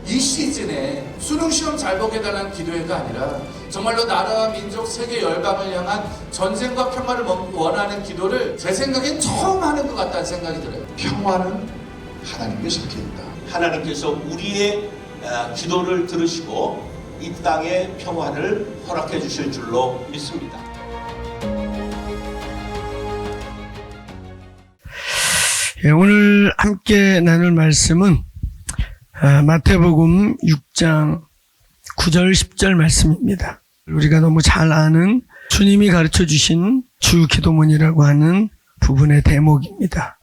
이 시즌에 수능시험 잘 보게 달라는 기도회가 아니라 정말로 나라와 민족 세계 열강을 향한 전쟁과 평화를 원하는 기도를 제 생각엔 처음 하는 것 같다는 생각이 들어요. 평화는 하나님께 속해 있다. 하나님께서 우리의 기도를 들으시고 이 땅의 평화를 허락해 주실 줄로 믿습니다. 오늘 함께 나눌 말씀은 마태복음 6장 9절 10절 말씀입니다. 우리가 너무 잘 아는 주님이 가르쳐 주신 주 기도문이라고 하는 부분의 대목입니다.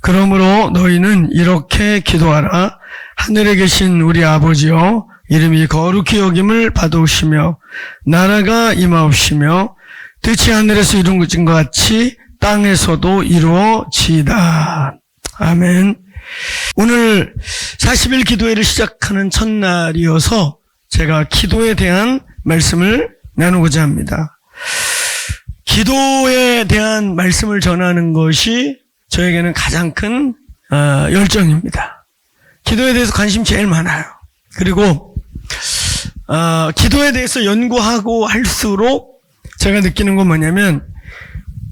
그러므로 너희는 이렇게 기도하라. 하늘에 계신 우리 아버지여, 이름이 거룩히 여김을 받으시며 나라가 임하옵시며 뜻이 하늘에서 이루어진 것 같이 땅에서도 이루어지이다. 아멘. 오늘 40일 기도회를 시작하는 첫날이어서 제가 기도에 대한 말씀을 나누고자 합니다. 기도에 대한 말씀을 전하는 것이 저에게는 가장 큰 열정입니다. 기도에 대해서 관심이 제일 많아요. 그리고 기도에 대해서 연구하고 할수록 제가 느끼는 건 뭐냐면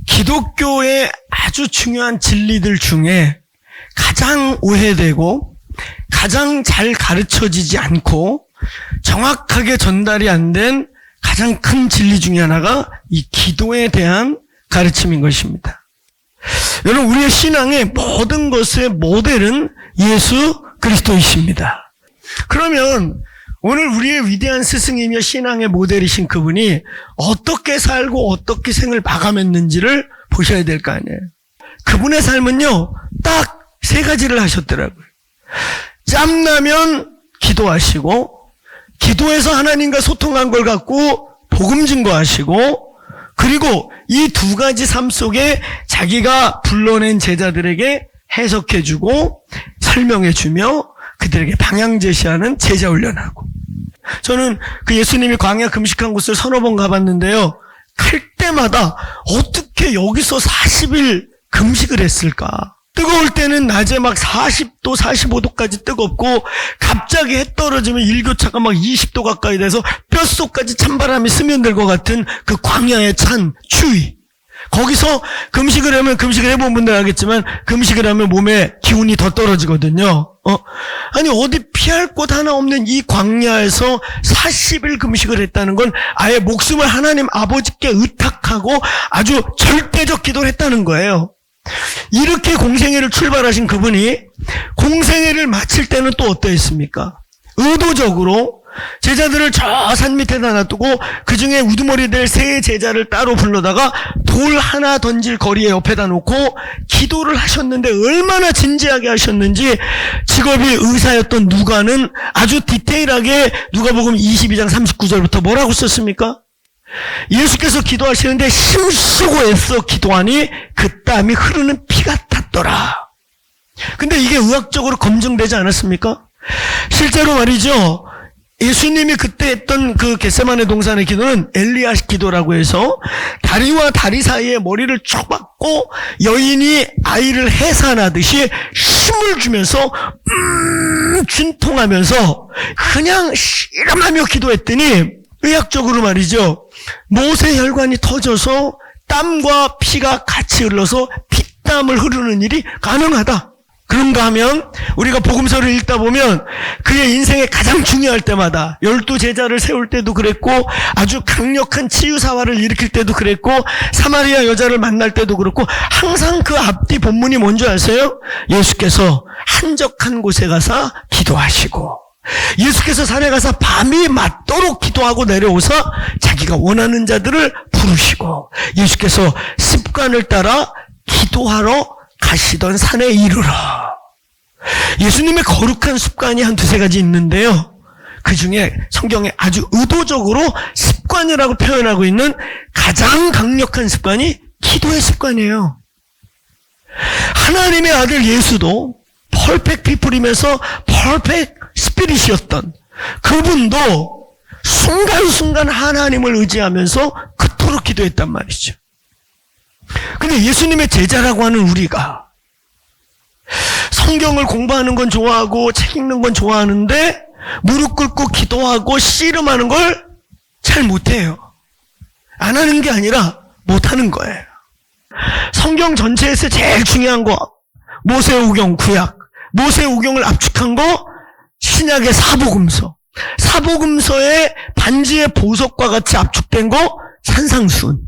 기독교의 아주 중요한 진리들 중에 가장 오해되고 가장 잘 가르쳐지지 않고 정확하게 전달이 안 된 가장 큰 진리 중에 하나가 이 기도에 대한 가르침인 것입니다. 여러분, 우리의 신앙의 모든 것의 모델은 예수 그리스도이십니다. 그러면 오늘 우리의 위대한 스승이며 신앙의 모델이신 그분이 어떻게 살고 어떻게 생을 마감했는지를 보셔야 될 거 아니에요. 그분의 삶은요, 딱 세 가지를 하셨더라고요. 짬나면 기도하시고, 기도해서 하나님과 소통한 걸 갖고 복음 증거하시고, 그리고 이 두 가지 삶 속에 자기가 불러낸 제자들에게 해석해주고 설명해주며 그들에게 방향 제시하는 제자 훈련하고. 저는 그 예수님이 광야 금식한 곳을 서너 번 가봤는데요. 갈 때마다 어떻게 여기서 40일 금식을 했을까? 뜨거울 때는 낮에 막 40도, 45도까지 뜨겁고 갑자기 해 떨어지면 일교차가 막 20도 가까이 돼서 뼛속까지 찬바람이 스며들 것 같은 그 광야의 찬 추위. 거기서 금식을 하면, 금식을 해본 분들 알겠지만 금식을 하면 몸에 기운이 더 떨어지거든요. 아니 어디 피할 곳 하나 없는 이 광야에서 40일 금식을 했다는 건 아예 목숨을 하나님 아버지께 의탁하고 아주 절대적 기도를 했다는 거예요. 이렇게 공생애를 출발하신 그분이 공생애를 마칠 때는 또 어떠했습니까? 의도적으로 제자들을 저 산 밑에다 놔두고 그 중에 우두머리 될 세 제자를 따로 불러다가 돌 하나 던질 거리에 옆에다 놓고 기도를 하셨는데 얼마나 진지하게 하셨는지 직업이 의사였던 누가는 아주 디테일하게 누가복음 22장 39절부터 뭐라고 썼습니까? 예수께서 기도하시는데 힘쓰고 애써 기도하니 그 땀이 흐르는 피 같았더라. 근데 이게 의학적으로 검증되지 않았습니까? 실제로 말이죠. 예수님이 그때 했던 그 겟세마네 동산의 기도는 엘리야 기도라고 해서 다리와 다리 사이에 머리를 쭉 박고 여인이 아이를 해산하듯이 힘을 주면서 진통하면서 그냥 씨름하며 기도했더니 의학적으로 말이죠. 모세 혈관이 터져서 땀과 피가 같이 흘러서 피땀을 흐르는 일이 가능하다. 그런가 하면 우리가 복음서를 읽다 보면 그의 인생에 가장 중요할 때마다 12제자를 세울 때도 그랬고 아주 강력한 치유사화를 일으킬 때도 그랬고 사마리아 여자를 만날 때도 그렇고 항상 그 앞뒤 본문이 뭔지 아세요? 예수께서 한적한 곳에 가서 기도하시고 예수께서 산에 가서 밤이 맞도록 기도하고 내려오사 자기가 원하는 자들을 부르시고 예수께서 습관을 따라 기도하러 가시던 산에 이르러. 예수님의 거룩한 습관이 한 두세 가지 있는데요. 그 중에 성경에 아주 의도적으로 습관이라고 표현하고 있는 가장 강력한 습관이 기도의 습관이에요. 하나님의 아들 예수도 퍼펙트 피플이면서 퍼펙트 스피릿이었던 그분도 순간순간 하나님을 의지하면서 그토록 기도했단 말이죠. 근데 예수님의 제자라고 하는 우리가 성경을 공부하는 건 좋아하고 책 읽는 건 좋아하는데 무릎 꿇고 기도하고 씨름하는 걸 잘 못해요. 안 하는 게 아니라 못하는 거예요. 성경 전체에서 제일 중요한 거 모세오경 구약, 모세오경을 압축한 거 신약의 사복음서, 사복음서의 반지의 보석과 같이 압축된 거 산상수훈,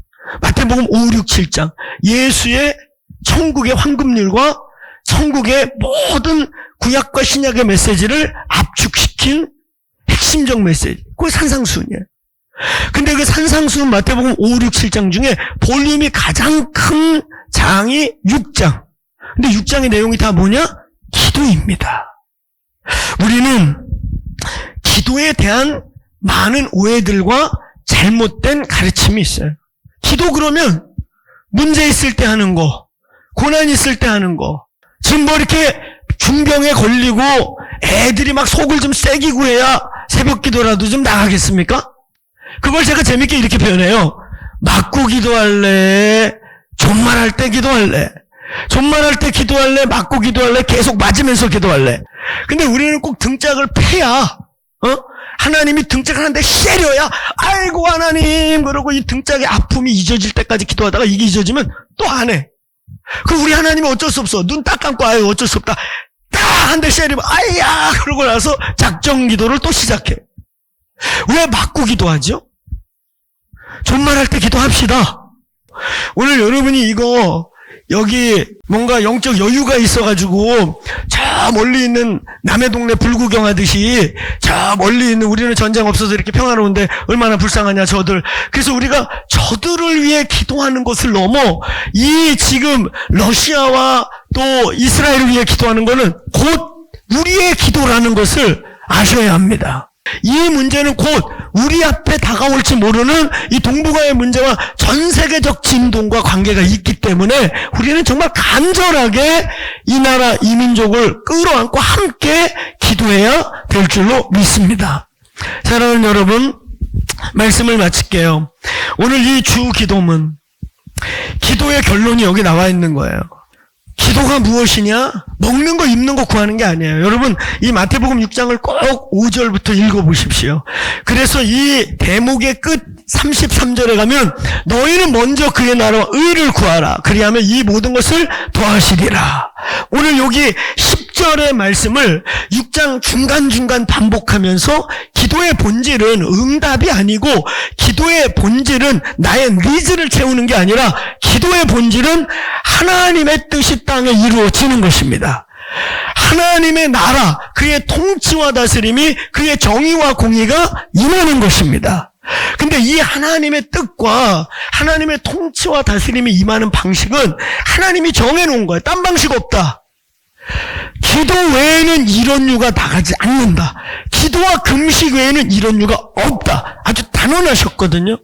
마태복음 5, 6, 7장 예수의 천국의 황금률과 천국의 모든 구약과 신약의 메시지를 압축시킨 핵심적 메시지, 그게 산상수훈이에요. 근데 그 산상수훈 마태복음 5, 6, 7장 중에 볼륨이 가장 큰 장이 6장. 근데 6장의 내용이 다 뭐냐? 기도입니다. 우리는 기도에 대한 많은 오해들과 잘못된 가르침이 있어요. 기도 그러면 문제 있을 때 하는 거, 고난 있을 때 하는 거, 지금 뭐 이렇게 중병에 걸리고 애들이 막 속을 좀 새기고 해야 새벽 기도라도 좀 나가겠습니까? 그걸 제가 재밌게 이렇게 표현해요. 맞고 기도할래? 존말할 때 기도할래? 존말할 때 기도할래? 맞고 기도할래? 계속 맞으면서 기도할래? 근데 우리는 꼭 등짝을 패야, 하나님이 등짝을 하는데 세려야, 아이고 하나님 그러고 이 등짝의 아픔이 잊어질 때까지 기도하다가 이게 잊어지면 또 안 해. 그 우리 하나님은 어쩔 수 없어. 눈 딱 감고 아유 어쩔 수 없다. 딱 한 대 세리면 아이야 그러고 나서 작정 기도를 또 시작해. 왜 맞고 기도하죠? 존말할 때 기도합시다. 오늘 여러분이 이거 여기 뭔가 영적 여유가 있어가지고 저 멀리 있는 남의 동네 불구경하듯이 저 멀리 있는 우리는 전쟁 없어서 이렇게 평화로운데 얼마나 불쌍하냐 저들. 그래서 우리가 저들을 위해 기도하는 것을 넘어 이 지금 러시아와 또 이스라엘을 위해 기도하는 것은 곧 우리의 기도라는 것을 아셔야 합니다. 이 문제는 곧 우리 앞에 다가올지 모르는 이 동북아의 문제와 전 세계적 진동과 관계가 있기 때문에 우리는 정말 간절하게 이 나라 이 민족을 끌어안고 함께 기도해야 될 줄로 믿습니다. 사랑하는 여러분, 말씀을 마칠게요. 오늘 이 주 기도문, 기도의 결론이 여기 나와 있는 거예요. 기도가 무엇이냐? 먹는 거 입는 거 구하는 게 아니에요. 여러분 이 마태복음 6장을 꼭 5절부터 읽어보십시오. 그래서 이 대목의 끝 33절에 가면 너희는 먼저 그의 나라와 의를 구하라. 그리하면 이 모든 것을 더하시리라. 오늘 여기 10절의 말씀을 6장 중간중간 반복하면서 기도의 본질은 응답이 아니고 기도의 본질은 나의 니즈를 채우는 게 아니라 기도의 본질은 하나님의 뜻이 땅에 이루어지는 것입니다. 하나님의 나라, 그의 통치와 다스림이 그의 정의와 공의가 임하는 것입니다. 근데 이 하나님의 뜻과 하나님의 통치와 다스림이 임하는 방식은 하나님이 정해놓은 거예요. 딴 방식 없다. 기도 외에는 이런 류가 나가지 않는다. 기도와 금식 외에는 이런 류가 없다. 아주 단언하셨거든요.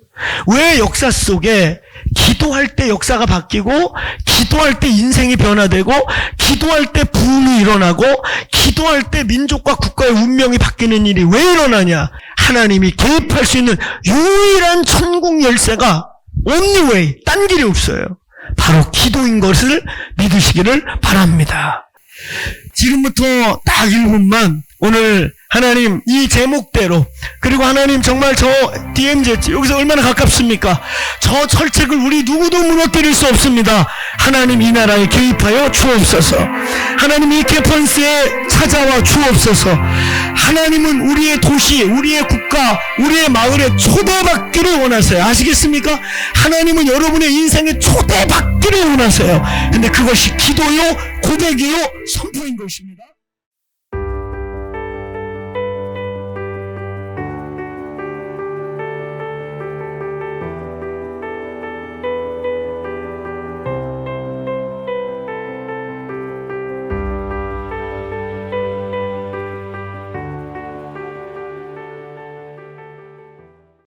왜 역사 속에 기도할 때 역사가 바뀌고 기도할 때 인생이 변화되고 기도할 때 부흥이 일어나고 기도할 때 민족과 국가의 운명이 바뀌는 일이 왜 일어나냐? 하나님이 개입할 수 있는 유일한 천국 열쇠가 only way, 딴 길이 없어요. 바로 기도인 것을 믿으시기를 바랍니다. 지금부터 딱 1분만 오늘 하나님 이 제목대로, 그리고 하나님 정말 저 DMZ 여기서 얼마나 가깝습니까? 저 철책을 우리 누구도 무너뜨릴 수 없습니다. 하나님 이 나라에 개입하여 주옵소서. 하나님 이 개펀스에 찾아와 주옵소서. 하나님은 우리의 도시, 우리의 국가, 우리의 마을에 초대받기를 원하세요. 아시겠습니까? 하나님은 여러분의 인생에 초대받기를 원하세요. 근데 그것이 기도요, 고백이요, 선포인 것입니다.